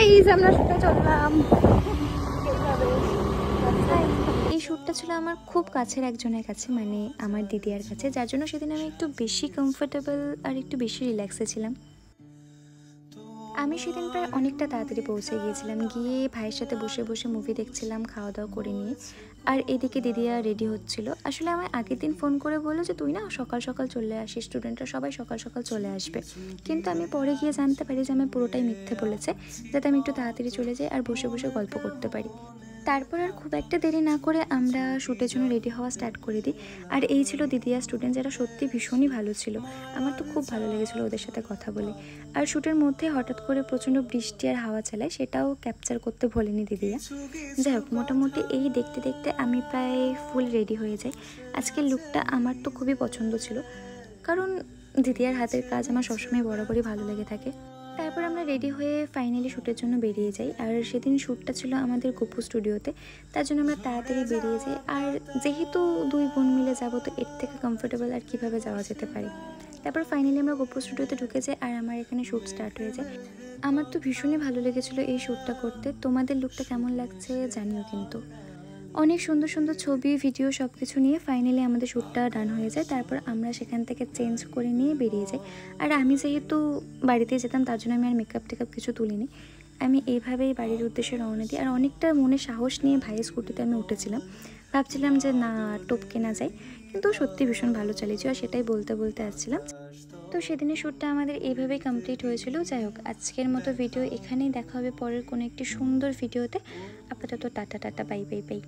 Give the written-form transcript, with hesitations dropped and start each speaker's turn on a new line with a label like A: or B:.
A: Guys আমরা শুটে চললাম।
B: এই শ্যুটটা ছিল আমার খুব কাছের একজনের কাছে, মানে আমার দিদিয়ার কাছে, যার জন্য সেদিন আমি একটু বেশি কমফোর্টেবল আর একটু বেশি রিল্যাক্সে ছিলাম। আমি সেদিন প্রায় অনেকটা তাড়াতাড়ি পৌঁছে গিয়েছিলাম, গিয়ে ভাইয়ের সাথে বসে বসে মুভি দেখছিলাম খাওয়া দাওয়া করে নিয়ে। আর এদিকে দিদিয়া রেডি হচ্ছিল। আসলে আমায় আগের দিন ফোন করে বললো যে তুই না সকাল সকাল চলে আসিস, স্টুডেন্টরা সবাই সকাল সকাল চলে আসবে। কিন্তু আমি পরে গিয়ে জানতে পারি যে আমি পুরোটাই মিথ্যে বলেছে, যাতে আমি একটু তাড়াতাড়ি চলে যাই আর বসে বসে গল্প করতে পারি। তারপর আর খুব একটা দেরি না করে আমরা শ্যুটের জন্য রেডি হওয়া স্টার্ট করে দিই। আর এই ছিল দিদিয়া স্টুডেন্ট, যারা সত্যি ভীষণই ভালো ছিল। আমার তো খুব ভালো লেগেছিলো ওদের সাথে কথা বলে। আর শ্যুটের মধ্যে হঠাৎ করে প্রচণ্ড বৃষ্টি আর হাওয়া চালায়, সেটাও ক্যাপচার করতে ভোলেনি দিদিয়া। যাই হোক, মোটামুটি এই দেখতে দেখতে আমি প্রায় ফুল রেডি হয়ে যাই। আজকের লুকটা আমার তো খুবই পছন্দ ছিল, কারণ দিদিয়ার হাতের কাজ আমার সবসময় বরাবরই ভালো লেগে থাকে। তারপর আমরা রেডি হয়ে ফাইনালি শ্যুটের জন্য বেরিয়ে যাই। আর সেদিন শ্যুটটা ছিল আমাদের গপু স্টুডিওতে, তার জন্য আমরা তাড়াতাড়ি বেরিয়ে যাই। আর যেহেতু দুই বোন মিলে যাবো, তো এর থেকে কমফোর্টেবল আর কীভাবে যাওয়া যেতে পারে। তারপর ফাইনালি আমরা গপু স্টুডিওতে ঢুকে যাই আর আমার এখানে শ্যুট স্টার্ট হয়ে যায়। আমার তো ভীষণই ভালো লেগেছিলো এই শ্যুটটা করতে। তোমাদের লুকটা কেমন লাগছে জানিও কিন্তু। অনেক সুন্দর সুন্দর ছবি, ভিডিও সব কিছু নিয়ে ফাইনালি আমাদের শ্যুটটা ডান হয়ে যায়। তারপর আমরা সেখান থেকে চেঞ্জ করে নিয়ে বেরিয়ে যাই। আর আমি যেহেতু বাড়িতে যেতাম, তার জন্য আমি আর মেকআপ টেকআপ কিছু তুলিনি। আমি এইভাবেই বাড়ির উদ্দেশ্যে রওনা দিই। আর অনেকটা মনে সাহস নিয়ে ভাইয়ের স্কুটিতে আমি উঠেছিলাম, ভাবছিলাম যে না টপকে না যাই, কিন্তু সত্যি ভীষণ ভালো চালিয়েছি আর সেটাই বলতে বলতে আসছিলাম। তো সেদিনের শ্যুটটা আমাদের এইভাবেই কমপ্লিট হয়েছিল। যাই হোক, আজকের মতো ভিডিও এখানেই, দেখা হবে পরের কোনো একটি সুন্দর ভিডিওতে। আপাতত tata tata, bye bye bye.